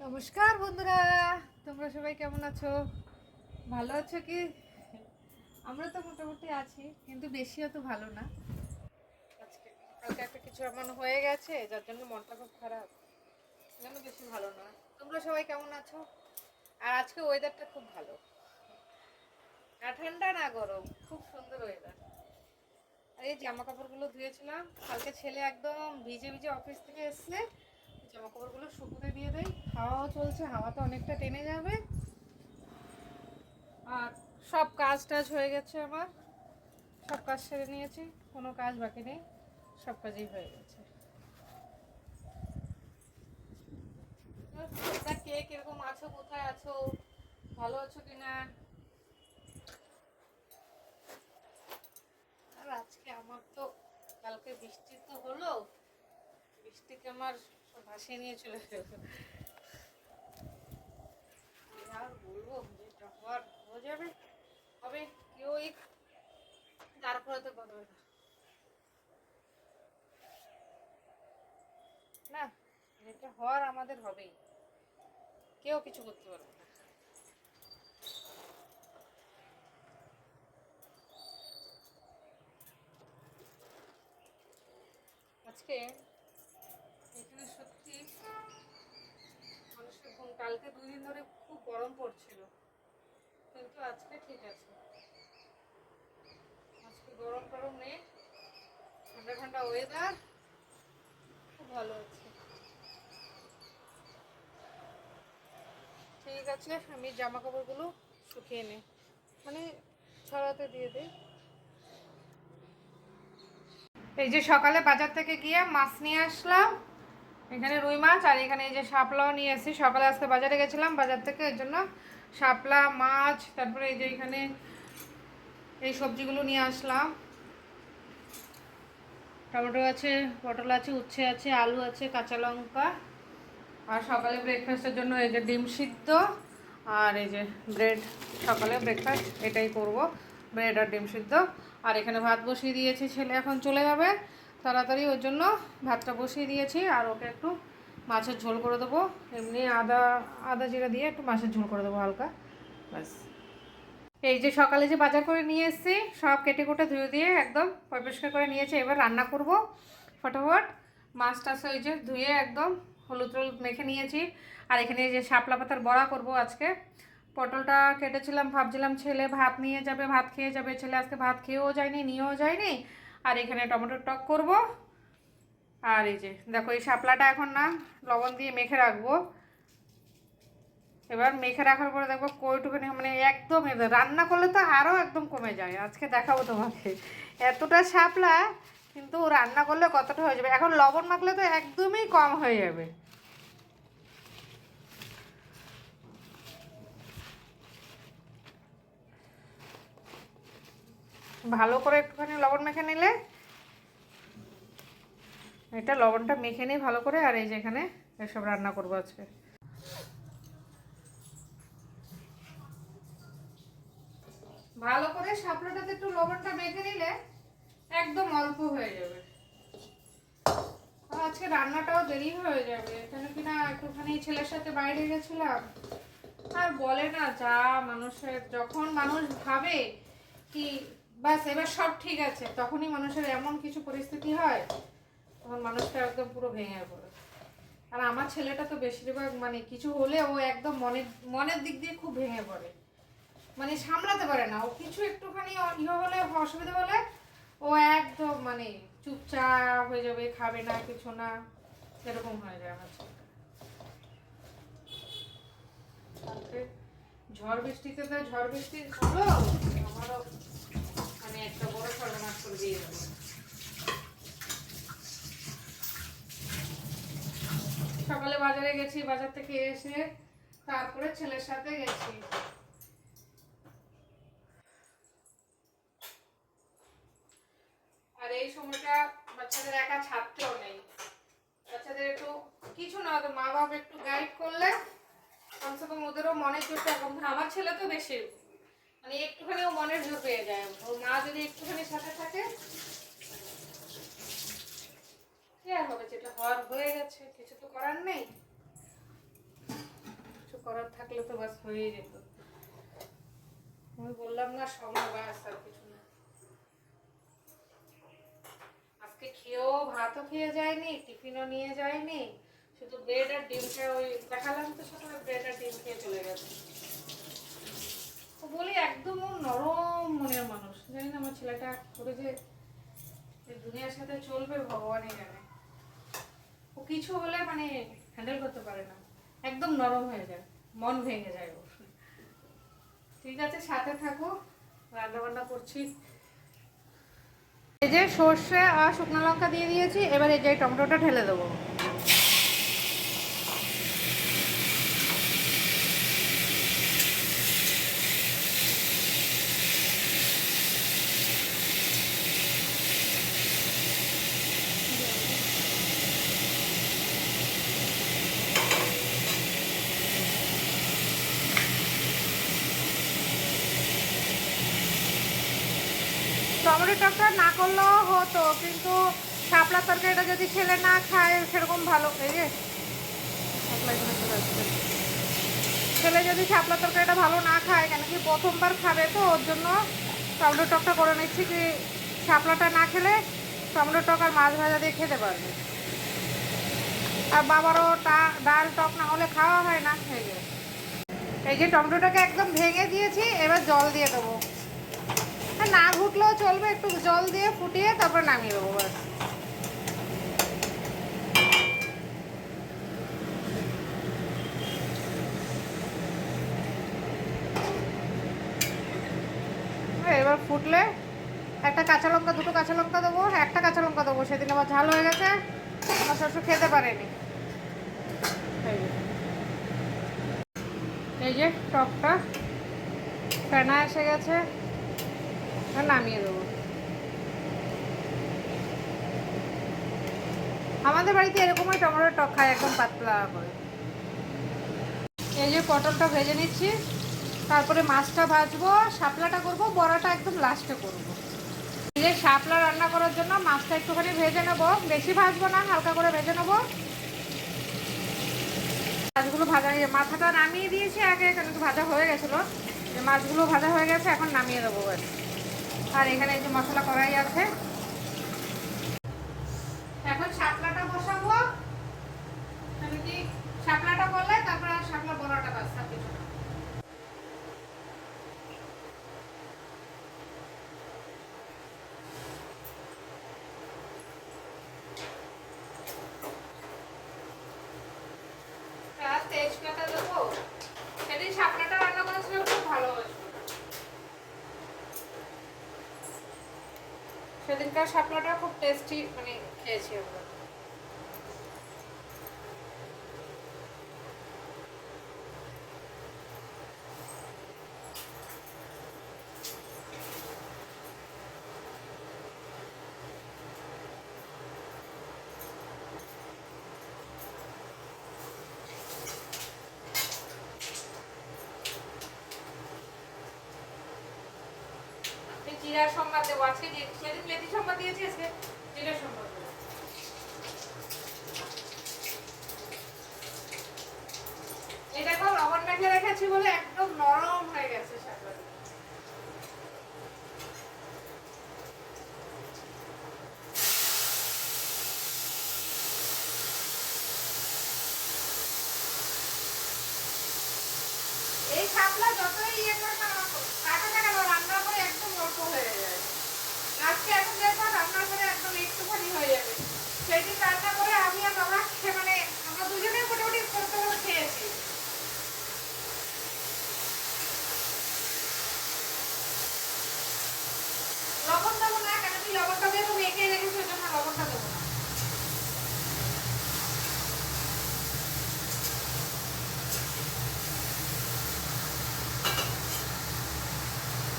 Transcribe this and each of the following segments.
নমস্কার বন্ধুরা, তোমরা সবাই কেমন আছো? ভালো আছো কি? আমরা তো মোটামুটি আছি, কিন্তু বেশিও তো ভালো না। আজকে কালকে একটা কিছু এমন হয়ে গেছে যার জন্য মনটা খুব খারাপ, যেন বেশি ভালো না। তোমরা সবাই কেমন আছো? আর আজকে ওয়েদারটা খুব ভালো, না ঠান্ডা না গরম, খুব সুন্দর ওয়েদার। আর এই জামা কাপড়গুলো ধুয়েছিলাম কালকে, ছেলে একদম ভিজে ভিজে অফিস থেকে এসছে, জামা কাপড়গুলো শুকোতে দিয়ে দেয়। হাওয়াও চলছে, হাওয়াতে অনেকটা টেনে যাবে। আর সব কাজ টাজ হয়ে গেছে আমার, সব কাজ সেরে নিয়েছি, কোনো কাজ বাকি নেই, সব কাজই হয়ে গেছে। কে কিরকম আছো, কোথায় আছো, ভালো আছো কিনা? আর আজকে আমার তো কালকে বৃষ্টি তো হলো, বৃষ্টিকে আমার সব ভাসিয়ে নিয়ে চলে গেল। আর বলবো যেটা হওয়ার হয়ে যাবে, হবে, কেউ তারপরে তো পারবে না, না যেটা হওয়ার আমাদের হবেই, কেউ কিছু করতে পারবে না। আজকে এখানে সত্যি মানুষের ঘুম, কালকে 2 দিন ধরে খুব গরম পড়ছিল, কিন্তু আজকে ঠিক আছে, আজকে গরম টরম নেই, ঠান্ডা ঠান্ডা ওয়েদার, খুব ভালো আছে। ঠিক আছে, আমি জামা কাপড়গুলো শুকিয়ে নিই, মানে ছড়াতে দিয়ে দিই। এই যে সকালে বাজার থেকে গিয়ে মাছ নিয়ে আসলাম, এখানে রুই মাছ, আর এখানে এই যে শাপলাও নিয়ে এসেছি। সকালে আজকে বাজারে গেছিলাম, বাজার থেকে এর জন্য শাপলা মাছ, তারপরে এই যে এখানে এই সবজিগুলো নিয়ে আসলাম। টমেটো আছে, পটল আছে, উচ্ছে আছে, আলু আছে, কাঁচা লঙ্কা। আর সকালে ব্রেকফাস্টের জন্য এই যে ডিম সিদ্ধ আর এই যে ব্রেড, সকালে ব্রেকফাস্ট এটাই করব, ব্রেড আর ডিম সিদ্ধ। আর এখানে ভাত বসিয়ে দিয়েছি, ছেলে এখন চলে যাবে তাড়াতাড়ি, ওর জন্য ভাতটা বসিয়ে দিয়েছি। আর ওকে একটু মাছের ঝোল করে দেবো, এমনি আদা আদা জিরা দিয়ে একটু মাছের ঝোল করে দেবো হালকা, ব্যাস। এই যে সকালে যে বাজার করে নিয়ে এসেছি, সব কেটে কুটে ধুয়ে দিয়ে একদম পরিষ্কার করে নিয়েছি। এবার রান্না করব ফটাফট। মাছ টাছ এই যে ধুয়ে একদম হলুদ টলুদ মেখে নিয়েছি। আর এখানে এই যে শাপলা পাতার বড়া করব আজকে। পটলটা কেটেছিলাম, ভাবছিলাম ছেলে ভাত নিয়ে যাবে, ভাত খেয়ে যাবে, ছেলে আজকে ভাত খেয়েও যায়নি, নিয়েও যায়নি। আর এখানে টমেটোর টক করব। আর এই যে দেখো, এই শাপলাটা এখন না লবণ দিয়ে মেখে রাখবো। এবার মেখে রাখার পরে দেখবো কইটুকুনি, মানে একদম রান্না করলে তো আরও একদম কমে যায়। আজকে দেখাবো তোমাকে এতটা শাপলা, কিন্তু রান্না করলে কতটা হয়ে যাবে। এখন লবণ মাখলে তো একদমই কম হয়ে যাবে। ভালো করে একটুখানি লবণ মেখে নিলে, এটা লবণটা মেখে নিই ভালো করে। আর এই যে এখানে এসব রান্না করবো আজকে। ভালো করে শাপলাটাতে একটু লবণটা মেখে নিলে একদম অল্প হয়ে যাবে। আজকে রান্নাটাও দেরি হয়ে যাবে, কেন কিনা একটুখানি ছেলের সাথে বাইরে গেছিলাম। আর বলে না, যা মানুষের যখন মানুষ ভাবে কি বাস এবার সব ঠিক আছে, তখনই মানুষের এমন কিছু পরিস্থিতি হয়, তখন মানুষটা একদম পুরো ভেঙে পড়ে। আর আমার ছেলেটা তো বেশিরভাগ মানে কিছু হলে ও একদম মনের মনের দিক দিয়ে খুব ভেঙে পড়ে, মানে সামলাতে পারে না। ও কিছু একটুখানি ইয়ে হলে, অসুবিধা হলে ও একদম মানে চুপচাপ হয়ে যাবে, খাবে না, কিছু না, এরকম হয়ে যায় আমার ছেলেটা। ঝড় বৃষ্টিতে তো, ঝড় বৃষ্টি হলো, আমারও মানে একটা বড় সর্বনাশ করে দিয়ে গেল। সকালে বাজারে গেছি, বাজার থেকে এসে তারপরে ছেলের সাথে গেছি। আর এই সময়টা বাচ্চাদের একা ছাড়তেও নেই, বাচ্চাদের একটু কিছু না তো মা বাবা একটু গাইড করলে কমসে কম ওদেরও মনের জোরটা কম। আমার ছেলে তো বেশি মানে একটুখানি ও মনের জোর পেয়ে যায়, ওর মা যদি একটুখানি সাথে থাকে, কি আর হবে, যেটা হওয়ার হয়ে গেছে, কিছু তো করার নেই। থাকলে তো বাস হয়ে যেত। আমি বললাম না সময় বাস আর কিছু না। আজকে খেয়েও ভাতও খেয়ে যায়নি, টিফিনও নিয়ে যায়নি, শুধু ব্রেড আর ডিম খেয়ে ওই দেখালাম তো সকালে ব্রেড আর ডিম খেয়ে চলে গেছে। ও বলি একদম নরম মনের মানুষ, জানি না আমার ছেলেটা করে যে দুনিয়ার সাথে চলবে ভগবানই জানে। ও কিছু হলে মানে হ্যান্ডেল করতে পারে না, একদম নরম হয়ে যায়, মন ভেঙে যায় ওর। ঠিক আছে, সাথে থাকো, রান্না বান্না করছি। এই যে সর্ষে আর শুকনো লঙ্কা দিয়ে দিয়েছি, এবার এই যে টমেটোটা ঢেলে দেবো। টমেটো টকটা না করলেও হতো, কিন্তু শাপলা তরকারিটা যদি ছেলে না খায় সেরকম ভালো। এই যে ছেলে যদি শাপলা তরকারিটা ভালো না খায়, কেন কি প্রথমবার খাবে তো, ওর জন্য টমেটো টকটা করে নিচ্ছি, কি শাপলাটা না খেলে টমেটো টক আর মাছ ভাজা দিয়ে খেতে পারবে। আর বাবারও ডাল টক না হলে খাওয়া হয় না। এই যে টমেটোটাকে একদম ভেঙে দিয়েছি, এবার জল দিয়ে দেবো। না ঘুটলেও চলবে, একটু জল দিয়ে ফুটিয়ে তারপর নামিয়ে দেবো ব্যাস। এবার ফুটলে একটা কাঁচা লঙ্কা, দুটো কাঁচা লঙ্কা দেবো, একটা কাঁচা লঙ্কা দেবো, সেদিন আবার ঝাল হয়ে গেছে, আমার শ্বশুর খেতে পারেনি। এই যে টকটা ফেনা এসে গেছে, নামিয়ে দেবো। আমাদের বাড়িতে এরকমই টমেটোর টক খায়, একদম পাতলা করে। এই যে পটলটা ভেজে নিচ্ছি, তারপরে মাছটা ভাজবো, শাপলাটা করবো, বড়াটা একদম লাস্টে করবো। এই যে শাপলা রান্না করার জন্য মাছটা একটুখানি ভেজে নেবো, বেশি ভাজবো না, হালকা করে ভেজে নেবো। মাছগুলো ভাজা, মাথাটা নামিয়ে দিয়েছি আগে, কেন ভাজা হয়ে গেছিলো। মাছগুলো ভাজা হয়ে গেছে, এখন নামিয়ে দেবো ব্যাস। আর এখানে এই যে মশলা কড়াই আছে, এখন শাপলাটা বসাবো। আমি কি শাপলাটা করলে তারপর আর শাপলা বড়াটা বাস কিছু না। তেজপাতা দেবো, সেদিন শাপলাটা রান্না করেছিলাম, খুব ভালো হয়েছিল। সেদিনকার শাপলাটা খুব টেস্টি, মানে খেয়েছি আমরা। জিরার সম্বাদ দেবো আজকে, সেদিন মেথি সম্বাদ দিয়েছি, আজকে জিরার সম্বাদ দেবো। এই দেখো লবণ মেখে রেখেছি বলে একদম নরম হয়ে গেছে শাকটা। এই শাপলা যতই ইয়ে করে না কাটাটা কেন রান্না করে একদম অল্প হয়ে যায়। আজকে এখন দেখো রান্না করে একদম একটুখানি হয়ে যাবে। সেদিন রান্না করে আমি আর বাবা মানে আমরা দুজনেই মোটামুটি করতে করে খেয়েছি। লবণ দেবো না, কেন তুই লবণটা দিয়ে তো মেখে রেখেছি, ওই জন্য লবণটা দেবো না।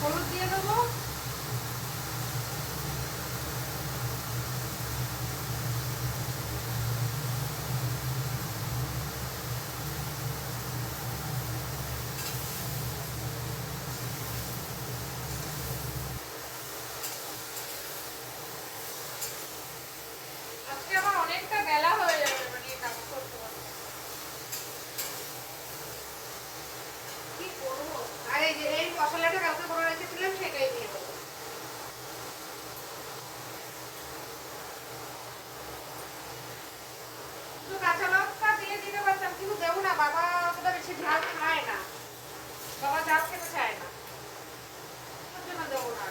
হলুদ দিয়ে দেবো, আজকে আমার অনেকটা বেলা হয়ে যাবে, মানে কাজ করতে করতে। মশলাটা কালকে করে রেখেছিলাম সেটাই দিয়ে দেবো। শুধু কাঁচা লঙ্কা দিয়ে দিতে পারতাম, কিন্তু দেবো না, বাবা অতটা বেশি ঝাল খায় না, বাবা ঝাল খেতে চায় না, ওর জন্য দেবো না।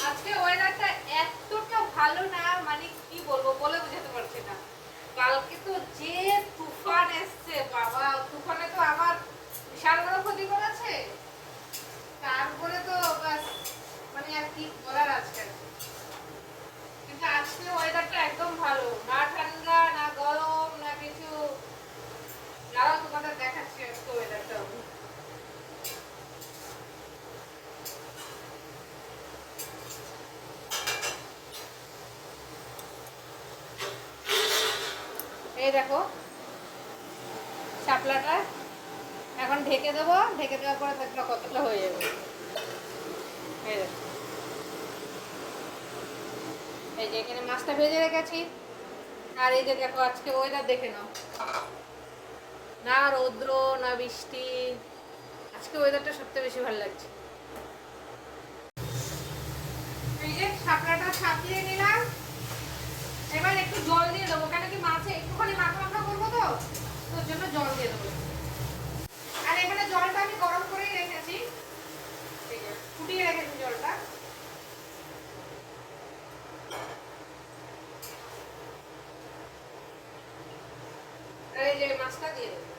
আজকে ওয়েদারটা এতটা ভালো না, মানে কি বলবো, বলে বোঝাতে পারছি না। কালকে তো যে তুফান এসছে বাবা, তুফানে তো আমার বিশাল বড় ক্ষতি করেছে, তারপরে তো বাস মানে আর কি বলার আজকে। কিন্তু আজকে ওয়েদারটা একদম ভালো, না ঠান্ডা না গরম না কিছু। দাঁড়াও তোমাদের দেখাচ্ছি আজকে ওয়েদারটা। এই দেখো শাপলাটা এখন ঢেকে দেবো, ঢেকে দেওয়ার পরে দেখলো কতটা হয়ে যাবে। এই দেখো, এই যে এখানে মাছটা ভেজে রেখেছি। আর এই যে দেখো আজকে ওয়েদার দেখে নাও, না রৌদ্র না বৃষ্টি, আজকে ওয়েদারটা সবথেকে বেশি ভালো লাগছে। এই যে শাপলাটা ছাপিয়ে নিলাম, এবার একটু জল দিয়ে দেবো, কেন কি মাছে একটুখানি মাখা মাখা করবো তো, তোর জন্য জল দিয়ে দেবো। আর এখানে জলটা আমি গরম করেই রেখেছি, ফুটিয়ে রেখেছি জলটা। আর এই যে মাছটা দিয়ে দেবো।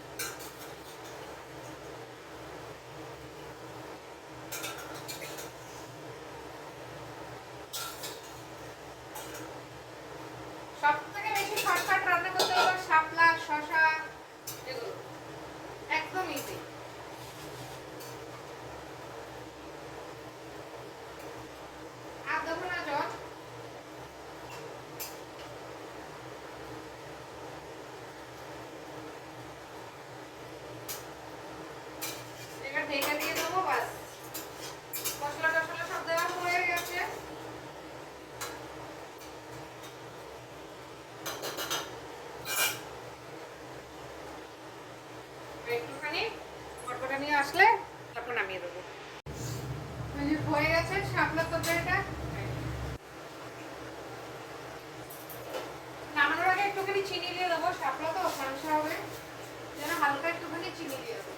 সব থেকে বেশি শর্টকাট রান্না করতে হবে শাপলা, শসা, এগুলো একদম ইজি। আর দেবো না জল, এবার ঢেকে দিয়ে দেবো, বাস মশলা টশলা সব দেওয়া হয়ে গেছে। একটুখানি মটকটা নিয়ে আসলে তারপর নামিয়ে দেবো। হয়ে গেছে শাপলার তরকারিটা। নামানোর আগে একটুখানি চিনি দিয়ে দেবো, শাপলা তো ফাংসা হবে, যেন হালকা একটুখানি চিনি দিয়ে দেবো।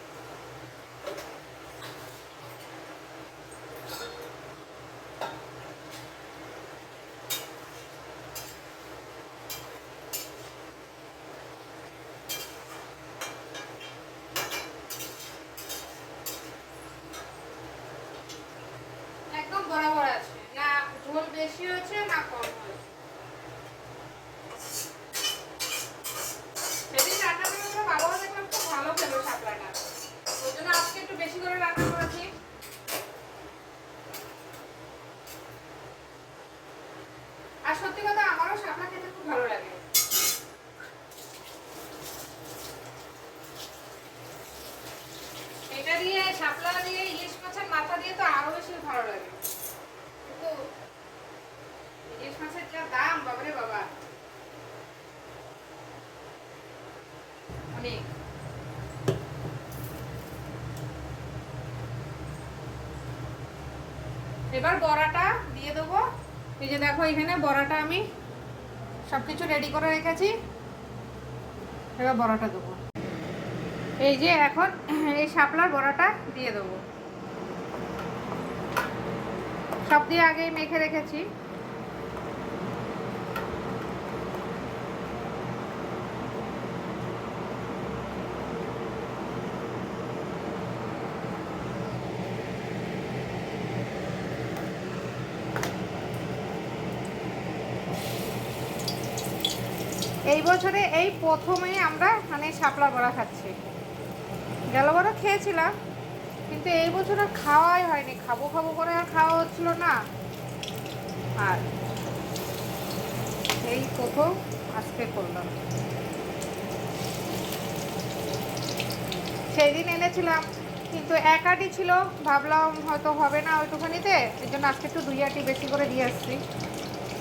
একদম বরাবর আছে, না ঝোল বেশি হয়েছে না কম হয়েছে। সেদিন রান্না করে বাবাও দেখলাম খুব ভালো খেলো শাপলাটা, ওই জন্য আজকে একটু বেশি করে রান্না করেছি। আর সত্যি কথা আমারও শাপলা খেতে খুব ভালো লাগে। এটা দিয়ে শাপলা দিয়ে ইলিশ মাছের মাথা দিয়ে তো আরো বেশি ভালো লাগে, কিন্তু ইলিশ মাছের যা দাম বাবারে বাবা, অনেক। এবার বড়াটা দিয়ে দেবো। এই যে দেখো এখানে বড়াটা আমি সবকিছু রেডি করে রেখেছি, এবার বড়াটা দেবো। এই যে এখন এই শাপলার বড়াটা দিয়ে দেবো, সব দিয়ে আগেই মেখে রেখেছি। এই বছরে এই প্রথমে আমরা মানে শাপলা বড়া খাচ্ছি, গেল বড় খেয়েছিলাম কিন্তু এই বছর আর খাওয়াই হয়নি, খাবো খাবো করে আর খাওয়া হচ্ছিল না, আর এই প্রথম আজকে করলাম। সেই দিন এনেছিলাম কিন্তু এক আটি ছিল, ভাবলাম হয়তো হবে না ওইটুখানিতে, এই জন্য আজকে একটু 2 আটি বেশি করে দিয়ে আসছি।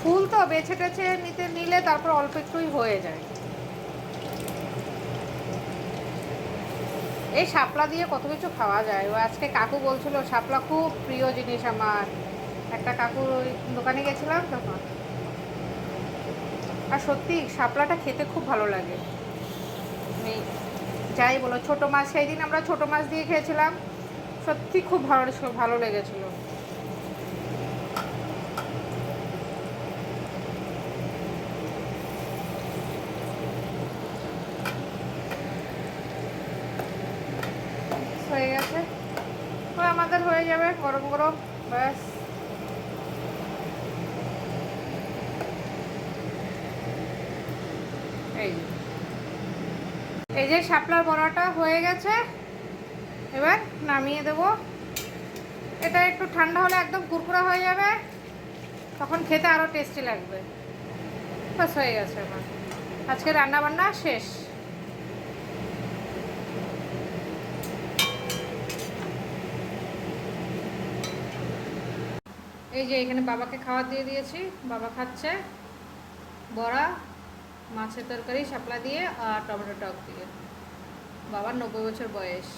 ফুল তো বেছে টেছে নিলে তারপর অল্প একটুই হয়ে যায়। এই শাপলা দিয়ে কত কিছু খাওয়া যায়। ও আজকে কাকু বলছিল শাপলা খুব প্রিয় জিনিস আমার। একটা কাকুর ওই দোকানে গেছিলাম তখন। আর সত্যি শাপলাটা খেতে খুব ভালো লাগে। আমি যাই বলো, ছোটো মাছ, সেই দিন আমরা ছোটো মাছ দিয়ে খেয়েছিলাম, সত্যি খুব ভালো লেগেছিল। হয়ে গেছে, আমাদের হয়ে যাবে গরম গরম, ব্যাস। এই যে শাপলার বড়াটা হয়ে গেছে, এবার নামিয়ে দেব। এটা একটু ঠান্ডা হলে একদম কুরকুরা হয়ে যাবে, তখন খেতে আরও টেস্টি লাগবে। বাস হয়ে গেছে আমার আজকে রান্না বান্না শেষ। এই যে এখানে বাবাকে খাবার দিয়ে দিয়েছি, বাবা খাচ্ছে বড়া, মাছের তরকারি শাপলা দিয়ে আর টমেটো টক দিয়ে। বাবার 90 বছর বয়স,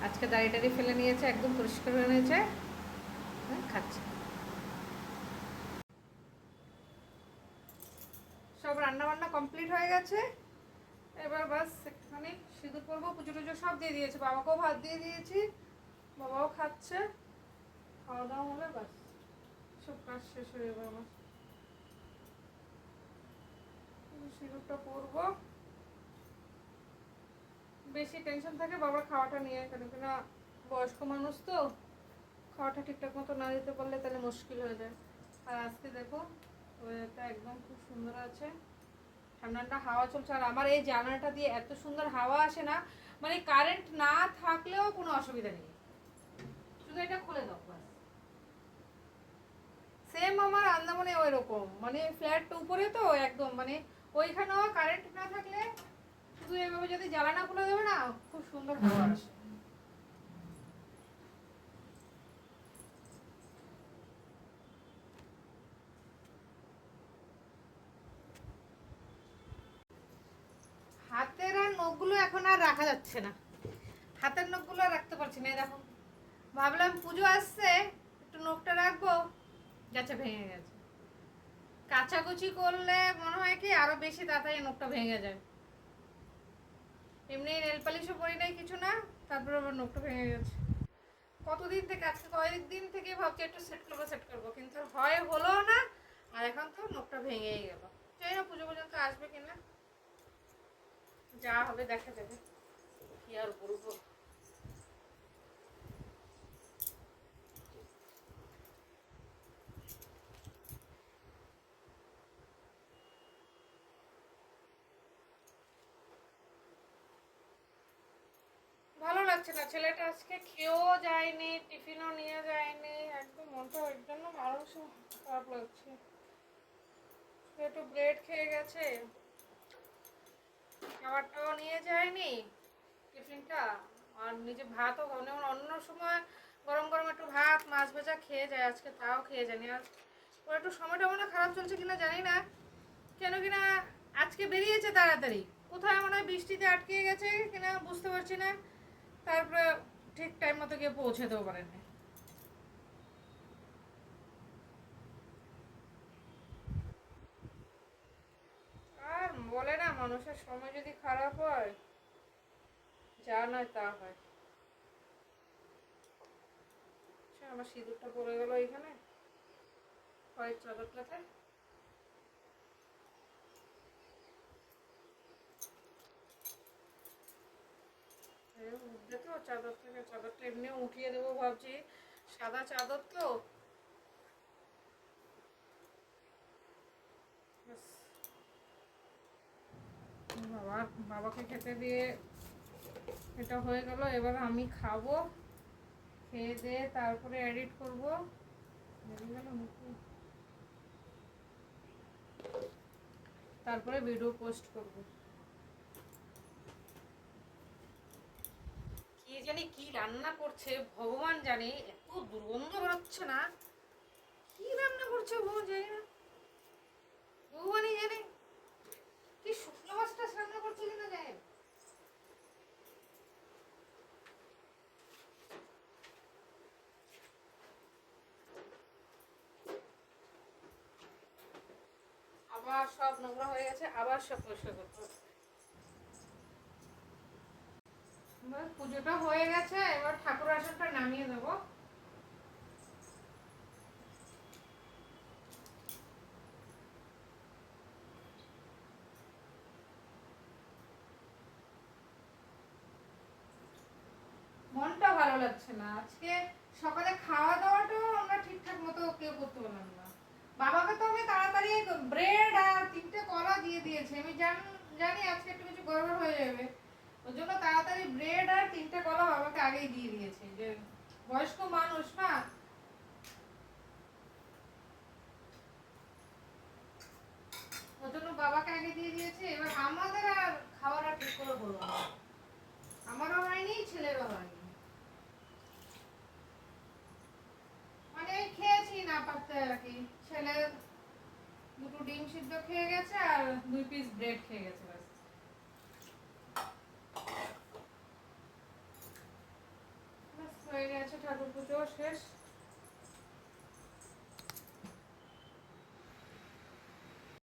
আজকে দাড়ি টাড়ি ফেলে নিয়েছে, একদম পরিষ্কার হয়ে নিয়েছে, খাচ্ছে। সব রান্না বান্না কমপ্লিট হয়ে গেছে, এবার বাস একটুখানি সিঁদুর করবো, পুজো টুজো সব দিয়ে দিয়েছে, বাবাকেও ভাত দিয়ে দিয়েছি, বাবাও খাচ্ছে। খাওয়া দাওয়া হলে বাস সব কাজ শেষ হয়ে যাবে আমার। সিঁদুরটা পরবো, বেশি টেনশন থাকে বাবার খাওয়াটা নিয়ে, কেন কিনা বয়স্ক মানুষ তো, খাওয়াটা ঠিকঠাক মতো না দিতে পারলে তাহলে মুশকিল হয়ে যায়। আর আজকে দেখো ওয়েদারটা একদম খুব সুন্দর আছে, ঠান্ডা ঠান্ডা হাওয়া চলছে। আর আমার এই জানালাটা দিয়ে এত সুন্দর হাওয়া আসে না, মানে কারেন্ট না থাকলেও কোনো অসুবিধা নেই, শুধু এটা খুলে দাও বাস। সেম আমার আন্দামানে ওই রকম, মানে ফ্ল্যাট উপরে তো একদম, মানে ওইখানেও কারেন্ট না থাকলে শুধু এভাবে যদি জ্বালানা খুলে দেবে না, খুব সুন্দর হাওয়া আসে। হাতের আর নখগুলো এখন আর রাখা যাচ্ছে না, হাতের নখগুলো আর রাখতে পারছি না। দেখো ভাবলাম পুজো আসছে একটু নখটা রাখবো, গেছে ভেঙে গেছে। কাচাকুচি করলে মনে হয় কি আরো বেশি তাড়াতাড়ি নখটা ভেঙে যায়। এমনি নেল পালিশও পরি নাই কিছু না, তারপর আবার নখটা ভেঙে গেছে। কতদিন থেকে, আজকে কয়েকদিন থেকে ভাবছি একটু সেট করবো, কিন্তু হলো না। আর এখন তো নখটা ভেঙেই গেল। জানি না পুজো পর্যন্ত আসবে কিনা, যা হবে দেখা যাবে, কি আর বলবো। ভালো লাগছে না, ছেলেটা আজকে খেয়েও যায়নি, টিফিনও নিয়ে যায়নি, একদম মনটা ওই জন্য আরো খারাপ লাগছে। একটু ব্রেড খেয়ে গেছে, খাবারটাও নিয়ে যায়নি টিফিনটা, আর নিজে ভাতও যেমন অন্য সময় গরম গরম একটু ভাত মাছ ভাজা খেয়ে যায়, আজকে তাও খেয়ে যায়নি। আর ওর একটু সময়টা মনে খারাপ চলছে কিনা জানি না, কেন কিনা আজকে বেরিয়েছে তাড়াতাড়ি, কোথায় মনে হয় বৃষ্টিতে আটকে গেছে কিনা বুঝতে পারছি না, তারপরে ঠিক টাইম মতো গিয়ে পৌঁছাতেও পারেনি। আর বলে না, মানুষের সময় যদি খারাপ হয়, যা নয় তা হয়। আমার সিঁদুরটা পড়ে গেল এইখানে হোয়াইট চাদরটাতে। দেখো চাদর থেকে, চাদরটা এমনি উঠিয়ে দেবো ভাবছি, সাদা চাদর তো। বাবাকে খেতে দিয়ে এটা হয়ে গেল, এবার আমি খাবো, খেয়ে দিয়ে তারপরে এডিট করবো, তারপরে ভিডিও পোস্ট করব। জানি কি রান্না করছে ভগবান জানে, এত দুর্গন্ধ বেরোচ্ছে না, কি রান্না করছে ভগবান জানি না, ভগবানই জানে। কি শুকনো মাছটা রান্না করছে কিনা জানে। আবার সব নোংরা হয়ে গেছে, আবার সব পরিষ্কার করতে হবে। পুজোটা হয়ে গেছে, এবার ঠাকুর আসনটা নামিয়ে দেবো। মনটা ভালো লাগছে না আজকে। সকালে খাওয়া দাওয়াটাও আমরা ঠিকঠাক মতো কেউ করতে পারলাম না। বাবাকে তো আমি তাড়াতাড়ি ব্রেড আর 3টে কলা দিয়ে দিয়েছি, আমি জানি আজকে একটু কিছু গড়বড় হয়ে যাবে, ওই জন্য তাড়াতাড়ি ব্রেড আর 3টে কলা বাবাকে আগেই দিয়ে দিয়েছি, যে বয়স্ক মানুষ না। ওই জন্য বাবাকে আগে দিয়ে দিয়েছি। এবার আমাদের আর খাওয়াটা ঠিক করে হলো না, আমারও হয়নি, ছেলেরও হয়নি। মানে খেয়েছি না পারতে আর কি। ছেলে 2টো ডিম সিদ্ধ খেয়ে গেছে আর 2 পিস ব্রেড খেয়ে গেছে ব্যাস। হয়ে গেছে, ঠাকুর পুজো শেষ।